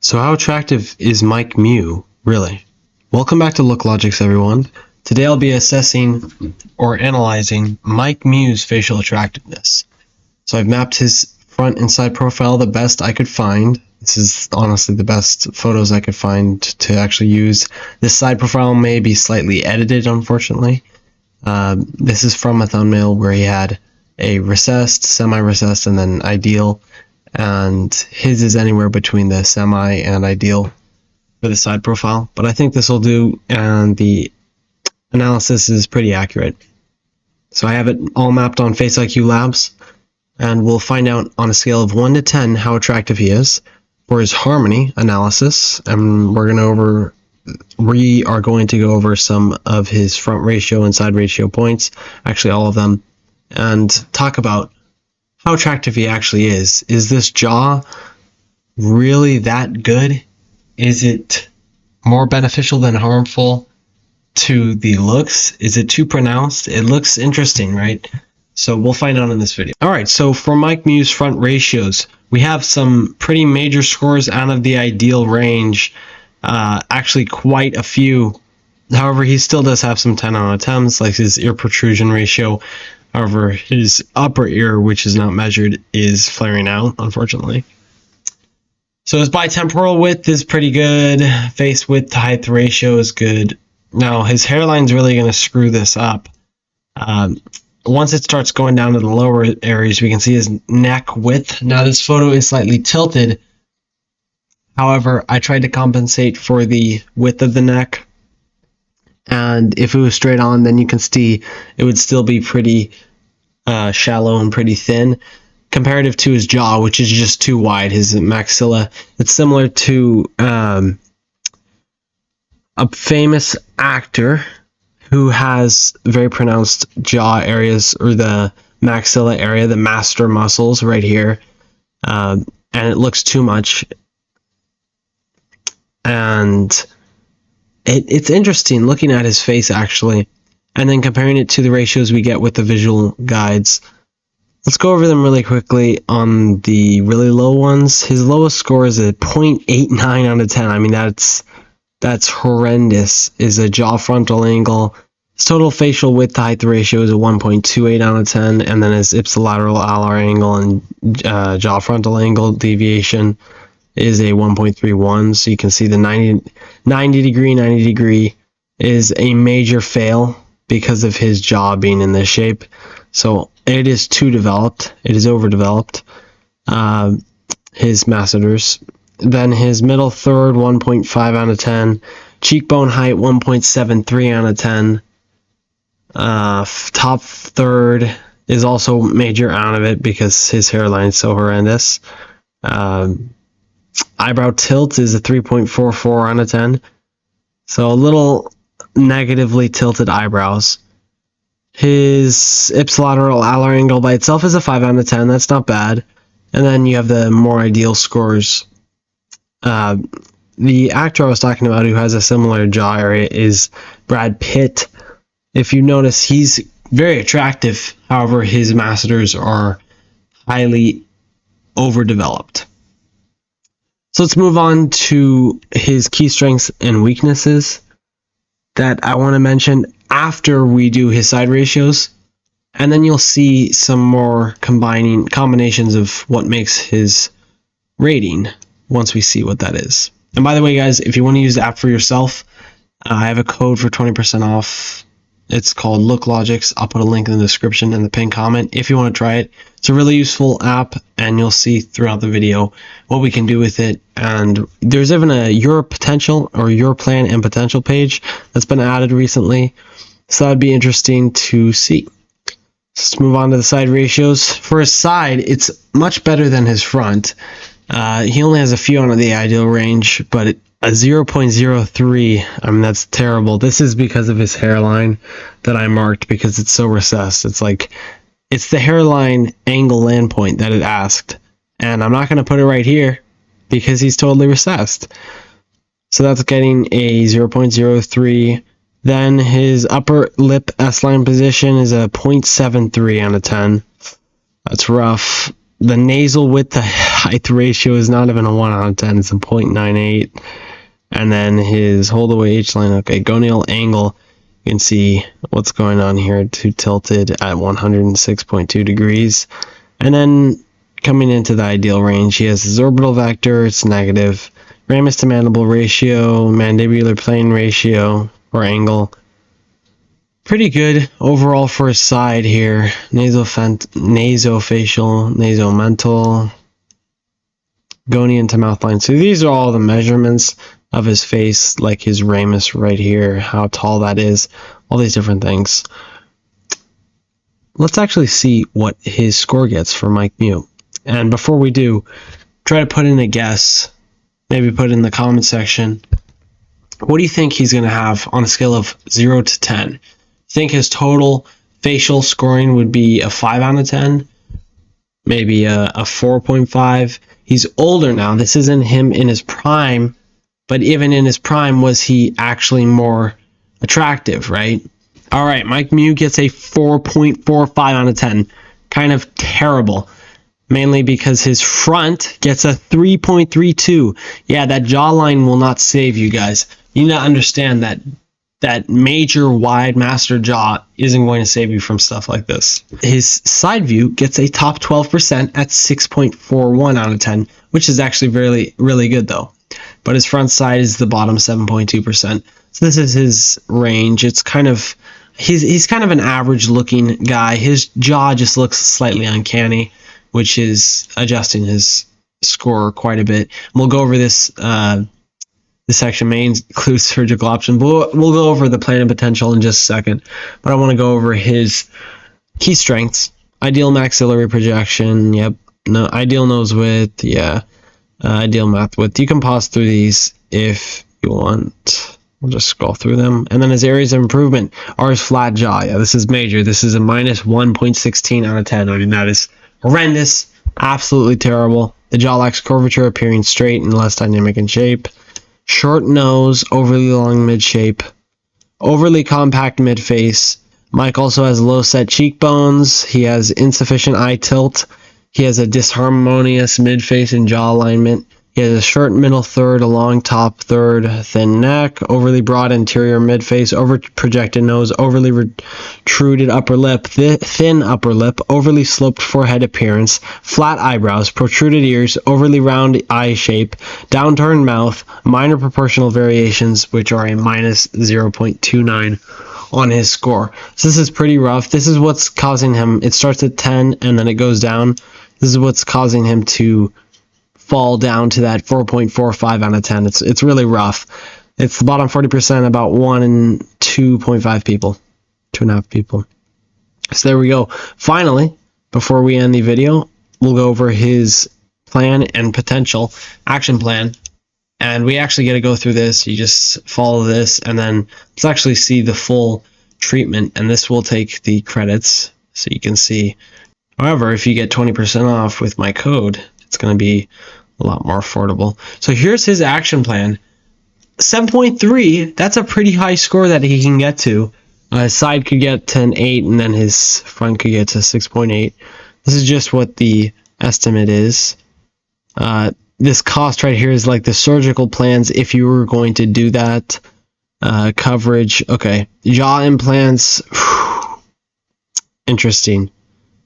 So how attractive is Mike Mew, really? Welcome back to LookLogix, everyone. Today I'll be assessing or analyzing Mike Mew's facial attractiveness. So I've mapped his front and side profile the best I could find. This is honestly the best photos I could find to actually use. This side profile may be slightly edited, unfortunately. This is from a thumbnail where he had a recessed, semi-recessed, and then ideal. And his is anywhere between the semi and ideal for the side profile. But I think this will do, and the analysis is pretty accurate. So I have it all mapped on faceiq Labs, and we'll find out on a scale of 1 to 10 how attractive he is for his harmony analysis. And we are going to go over some of his front ratio and side ratio points, actually all of them, and talk about how attractive he actually is. Is this jaw really that good? Is it more beneficial than harmful to the looks? Is it too pronounced? It looks interesting, right? So we'll find out in this video. All right, so for Mike Mew's front ratios, we have some pretty major scores out of the ideal range. Actually quite a few. However, he still does have some 10 out of 10s, like his ear protrusion ratio. However, his upper ear, which is not measured, is flaring out, unfortunately. So his bitemporal width is pretty good. Face width to height ratio is good. Now, his hairline's really going to screw this up. Once it starts going down to the lower areas, we can see his neck width. Now, this photo is slightly tilted. However, I tried to compensate for the width of the neck. And if it was straight on, then you can see it would still be pretty shallow and pretty thin, comparative to his jaw, which is just too wide. His maxilla, it's similar to a famous actor who has very pronounced jaw areas, or the maxilla area, the master muscles right here, and it looks too much. And it's interesting looking at his face, actually, and then comparing it to the ratios we get with the visual guides. Let's go over them really quickly. On the really low ones, his lowest score is a 0.89 out of 10. I mean, that's horrendous. Is a jaw frontal angle. His total facial width to height ratio is a 1.28 out of 10, and then his ipsilateral alar angle and jaw frontal angle deviation is a 1.31. So you can see the 90 degree is a major fail because of his jaw being in this shape. So it is too developed. It is overdeveloped. His masseters. Then his middle third, 1.5 out of 10. Cheekbone height, 1.73 out of 10. Top third is also major out of it because his hairline is so horrendous. Eyebrow tilt is a 3.44 out of 10. So a little negatively tilted eyebrows. His ipsilateral alar angle by itself is a 5 out of 10. That's not bad. And then you have the more ideal scores. The actor I was talking about who has a similar jaw area is Brad Pitt. If you notice, he's very attractive. However, his masseters are highly overdeveloped. So let's move on to his key strengths and weaknesses that I want to mention after we do his side ratios, and then you'll see some more combinations of what makes his rating once we see what that is. And by the way, guys, if you want to use the app for yourself, I have a code for 20% off. It's called LookLogix. I'll put a link in the description and the pinned comment if you want to try it. It's a really useful app, and you'll see throughout the video what we can do with it. And there's even a your potential or your plan and potential page that's been added recently, so that'd be interesting to see. Let's move on to the side ratios. For his side, it's much better than his front. He only has a few out of the ideal range, but a 0.03, I mean, that's terrible. This is because of his hairline that I marked because it's so recessed. It's like, it's the hairline angle land point that it asked. And I'm not going to put it right here because he's totally recessed. So that's getting a 0.03. Then his upper lip S-line position is a 0.73 out of 10. That's rough. The nasal width to height ratio is not even a 1 out of 10. It's a 0.98. And then his hold away H-line. Okay, gonal angle. You can see what's going on here. Too tilted at 106.2 degrees. And then coming into the ideal range, he has his orbital vector. It's negative. Ramus to mandible ratio, mandibular plane ratio or angle. Pretty good overall for his side here. Nasofacial, nasomental, gonian to mouth line. So these are all the measurements of his face, like his ramus right here, how tall that is, all these different things. Let's actually see what his score gets for Mike Mew. And before we do, try to put in a guess. Maybe put in the comment section. What do you think he's going to have on a scale of 0 to 10? Think his total facial scoring would be a 5 out of 10, maybe a 4.5. He's older now. This isn't him in his prime, but even in his prime, was he actually more attractive, right? All right, Mike Mew gets a 4.45 out of 10. Kind of terrible, mainly because his front gets a 3.32. Yeah, that jawline will not save you guys. You need to understand that that major wide master jaw isn't going to save you from stuff like this. His side view gets a top 12% at 6.41 out of 10, which is actually really good though. But his front side is the bottom 7.2%. So this is his range. It's kind of, he's kind of an average looking guy. His jaw just looks slightly uncanny, which is adjusting his score quite a bit. We'll go over this. This section may include surgical options. We'll go over the plan and potential in just a second, but I want to go over his key strengths. Ideal maxillary projection, yep. No, ideal nose width, yeah. Ideal mouth width. You can pause through these if you want. We'll just scroll through them. And then his areas of improvement are his flat jaw. Yeah, this is major. This is a minus 1.16 out of 10. I mean, that is horrendous. Absolutely terrible. The jaw lacks curvature, appearing straight and less dynamic in shape. Short nose, overly long mid-shape, overly compact mid-face. Mike also has low set cheekbones. He has insufficient eye tilt. He has a disharmonious mid-face and jaw alignment. He has a short middle third, a long top third, thin neck, overly broad interior mid-face, over-projected nose, overly protruded upper lip, thin upper lip, overly sloped forehead appearance, flat eyebrows, protruded ears, overly round eye shape, downturned mouth, minor proportional variations, which are a minus 0.29 on his score. So this is pretty rough. This is what's causing him, it starts at 10 and then it goes down. This is what's causing him to fall down to that 4.45 out of 10. It's really rough. It's the bottom 40%, about 1 in 2.5 people, 2.5 people. So there we go. Finally, before we end the video, we'll go over his plan and potential action plan. And we actually get to go through this. You just follow this, and then let's actually see the full treatment. And this will take the credits so you can see. However, if you get 20% off with my code, it's going to be a lot more affordable. So here's his action plan. 7.3, that's a pretty high score that he can get to. His side could get to an 8, and then his front could get to 6.8. This is just what the estimate is. This cost right here is like the surgical plans if you were going to do that. Coverage, okay. Jaw implants, interesting.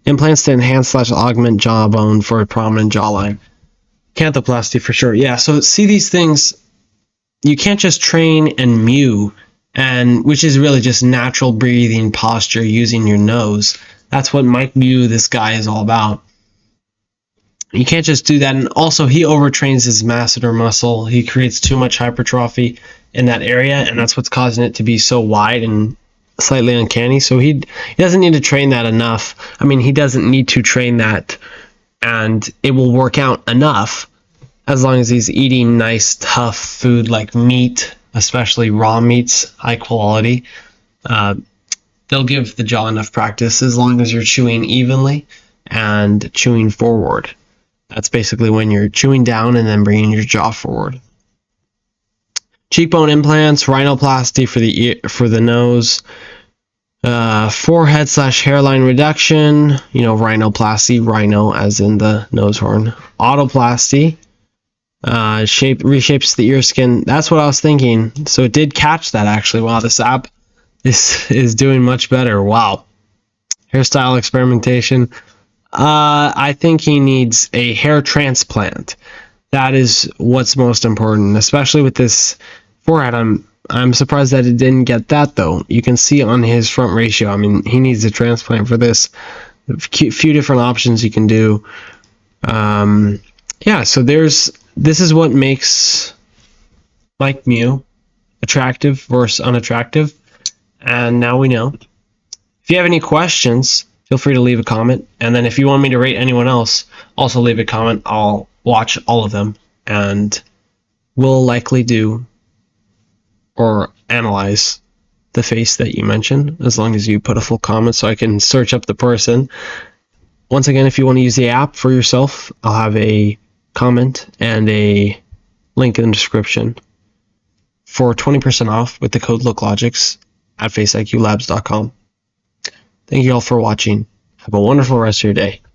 Implants to enhance / augment jawbone for a prominent jawline. Canthoplasty for sure. Yeah, so see these things, you can't just train and mew, and which is really just natural breathing posture using your nose. That's what Mike Mew, this guy, is all about. You can't just do that. And also, he overtrains his masseter muscle. He creates too much hypertrophy in that area, and that's what's causing it to be so wide and slightly uncanny. So he doesn't need to train that enough. I mean, he doesn't need to train that, and it will work out enough as long as he's eating nice, tough food like meat, especially raw meats, high quality. They'll give the jaw enough practice as long as you're chewing evenly and chewing forward. That's basically when you're chewing down and then bringing your jaw forward. Cheekbone implants, rhinoplasty for the nose, Forehead / hairline reduction, rhinoplasty, rhino as in the nose horn. Autoplasty, reshapes the ear skin. That's what I was thinking. So it did catch that actually. Wow, this app is doing much better. Wow. Hairstyle experimentation. I think he needs a hair transplant. That is what's most important, especially with this forehead. I'm surprised that it didn't get that though. You can see on his front ratio. I mean, he needs a transplant for this. A few different options you can do. Yeah, so this is what makes Mike Mew attractive versus unattractive. And now we know. If you have any questions, feel free to leave a comment. And then if you want me to rate anyone else, also leave a comment. I'll watch all of them and we'll likely do or analyze the face that you mentioned, as long as you put a full comment so I can search up the person. Once again, if you want to use the app for yourself, I'll have a comment and a link in the description for 20% off with the code LookLogix at faceiqlabs.com. Thank you all for watching. Have a wonderful rest of your day.